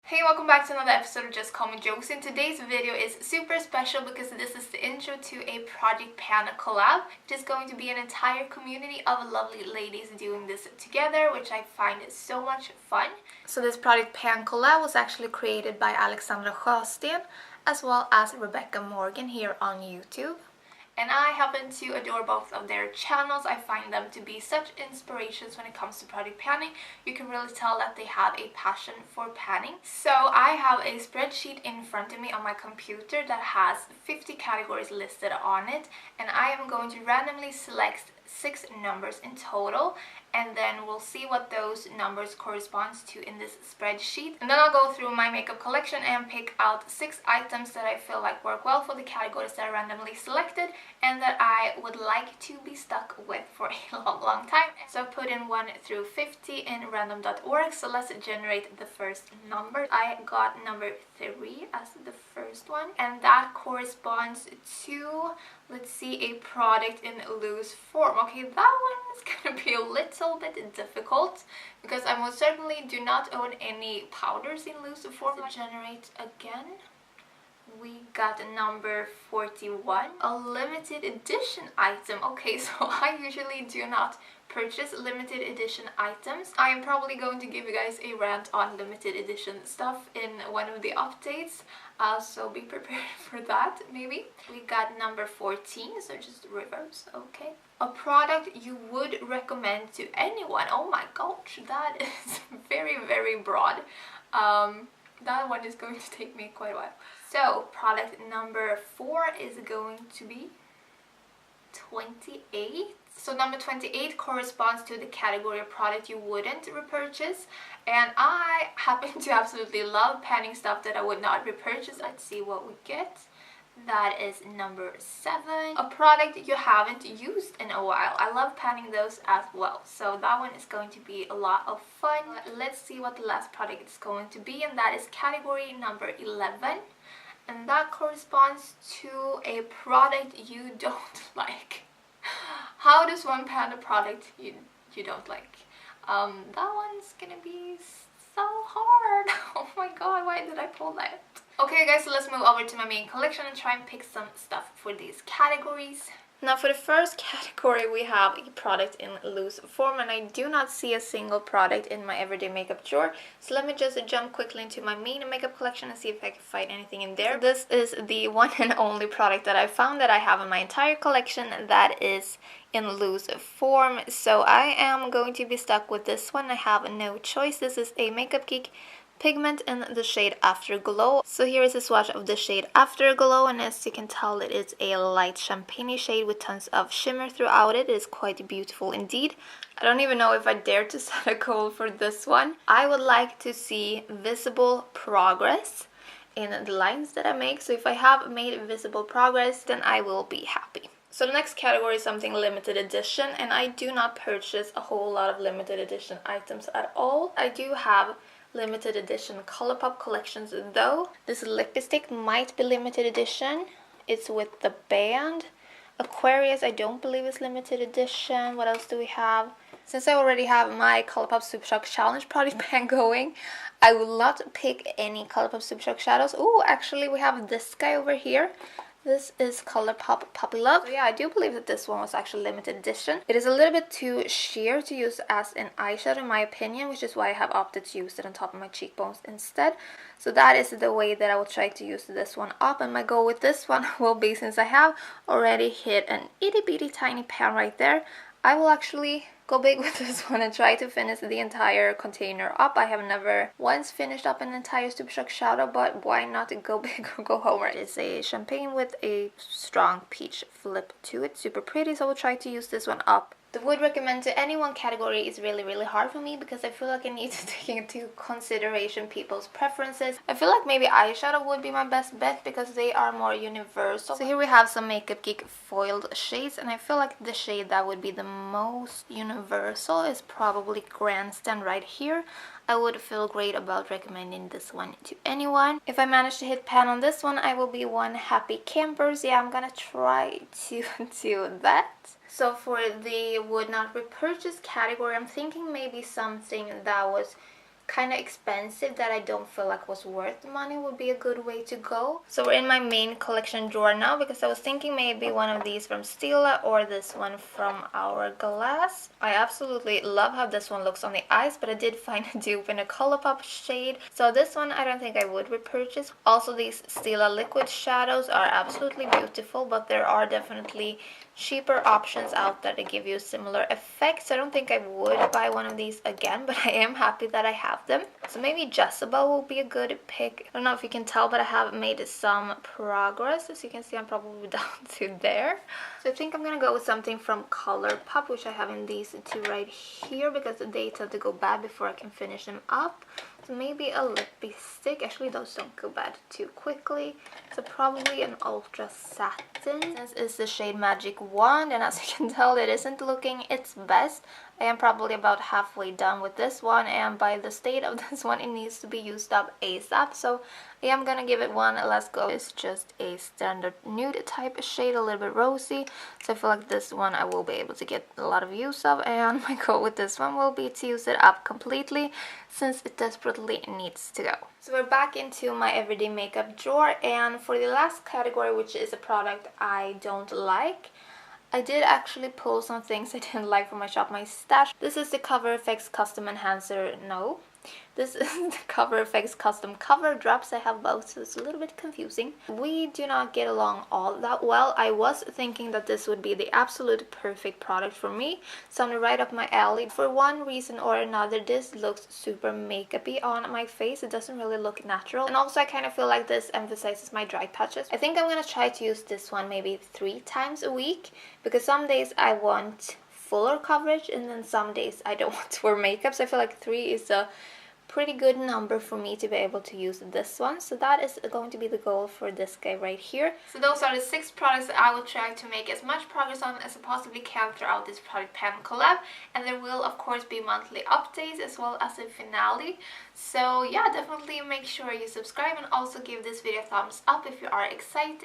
Hey, welcome back to another episode of Just Call Me Jokes. Today's video is super special because this is the intro to a Project Pan collab. It is going to be an entire community of lovely ladies doing this together, which I find is so much fun. So this Project Pan collab was actually created by Alexandra Sjösten as well as Rebecca Morgan here on YouTube. And I happen to adore both of their channels. I find them to be such inspirations when it comes to product panning. You can really tell that they have a passion for panning. So I have a spreadsheet in front of me on my computer that has 50 categories listed on it. And I am going to randomly select 6 numbers in total, and then we'll see what those numbers corresponds to in this spreadsheet. And then I'll go through my makeup collection and pick out 6 items that I feel like work well for the categories that I randomly selected and that I would like to be stuck with for a long time. So I put in 1 through 50 in random.org. So let's generate the first number. I got number 3 as the first one, and that corresponds to, let's see, a product in loose form. Okay, that one is gonna be a little bit difficult because I most certainly do not own any powders in loose form. Let's generate again. We got number 41, a limited edition item. Okay, so I usually do not purchase limited edition items. I am probably going to give you guys a rant on limited edition stuff in one of the updates, so be prepared for that maybe. We got number 14, so just reverse. Okay, a product you would recommend to anyone. Oh my gosh, that is very broad. That one is going to take me quite a while. So product number 4 is going to be 28. So number 28 corresponds to the category of product you wouldn't repurchase, and I happen to absolutely love panning stuff that I would not repurchase. Let's see what we get. That is number 7, a product you haven't used in a while. I love panning those as well, so that one is going to be a lot of fun. Let's see what the last product is going to be, and that is category number 11, and that corresponds to a product you don't like. How does one pan a product you don't like? That one's gonna be so hard. Oh my god, why did I pull that? Okay guys, so let's move over to my main collection and try and pick some stuff for these categories. Now for the first category we have a product in loose form, and I do not see a single product in my everyday makeup drawer. So let me just jump quickly into my main makeup collection and see if I can find anything in there. So this is the one and only product that I found that I have in my entire collection that is in loose form. So I am going to be stuck with this one. I have no choice. This is a Makeup Geek Pigment in the shade Afterglow. So here is a swatch of the shade Afterglow, and as you can tell it is a light champagne shade with tons of shimmer throughout it. It is quite beautiful indeed. I don't even know if I dare to set a goal for this one. I would like to see visible progress in the lines that I make, so if I have made visible progress then I will be happy. So the next category is something limited edition, and I do not purchase a whole lot of limited edition items at all. I do have limited edition Colourpop collections though. This lipstick might be limited edition. It's with the band. Aquarius I don't believe is limited edition. What else do we have? Since I already have my Colourpop Super Shock Challenge product pan going, I will not pick any Colourpop Super Shock Shadows. Oh, actually we have this guy over here. This is Colourpop Puppy Love. So yeah, I do believe that this one was actually limited edition. It is a little bit too sheer to use as an eyeshadow in my opinion, which is why I have opted to use it on top of my cheekbones instead. So that is the way that I will try to use this one up, and my goal with this one will be, since I have already hit an itty bitty tiny pan right there, I will actually go big with this one and try to finish the entire container up. I have never once finished up an entire Super Shock Shadow, but why not go big or go home? It's a champagne with a strong peach flip to it. Super pretty, so I will try to use this one up. The would recommend to anyone category is really hard for me because I feel like I need to take into consideration people's preferences. I feel like maybe eyeshadow would be my best bet because they are more universal. So here we have some Makeup Geek foiled shades, and I feel like the shade that would be the most universal is probably Grandstand right here. I would feel great about recommending this one to anyone. If I manage to hit pan on this one, I will be one happy camper. So yeah, I'm gonna try to do that. So for the would not repurchase category, I'm thinking maybe something that was kind of expensive that I don't feel like was worth the money would be a good way to go. So we're in my main collection drawer now because I was thinking maybe one of these from Stila or this one from Hourglass. I absolutely love how this one looks on the eyes, but I did find a dupe in a Colourpop shade. So this one I don't think I would repurchase. Also, these Stila liquid shadows are absolutely beautiful, but there are definitely cheaper options out there to give you similar effects. I don't think I would buy one of these again, but I am happy that I have them. So maybe Jezebel will be a good pick. I don't know if you can tell, but I have made some progress. As you can see, I'm probably down to there. So I think I'm gonna go with something from Colourpop, which I have in these two right here because they tend to go bad before I can finish them up. So maybe a lipstick. Actually, those don't go bad too quickly. So probably an Ultra Satin. This is the shade Magic Wand, and as you can tell, it isn't looking its best. I am probably about halfway done with this one, and by the state of this one, it needs to be used up ASAP. So I am gonna give it one last go. It's just a standard nude type shade, a little bit rosy. So I feel like this one I will be able to get a lot of use of, and my goal with this one will be to use it up completely since it desperately needs to go. So we're back into my everyday makeup drawer, and for the last category, which is a product I don't like, I did actually pull some things I didn't like from my Shop My Stash. This is the Cover FX Custom Enhancer. No. This is the Cover FX Custom Cover Drops. I have both, so it's a little bit confusing. We do not get along all that well. I was thinking that this would be the absolute perfect product for me. Something right up my alley. For one reason or another, this looks super makeup-y on my face. It doesn't really look natural. And also, I kind of feel like this emphasizes my dry patches. I think I'm going to try to use this one maybe 3 times a week, because some days I want fuller coverage and then some days I don't want to wear makeup. So I feel like 3 is a pretty good number for me to be able to use this one. So that is going to be the goal for this guy right here. So those are the 6 products that I will try to make as much progress on as I possibly can throughout this Project Pan collab, and there will of course be monthly updates as well as a finale. So yeah, definitely make sure you subscribe and also give this video a thumbs up if you are excited.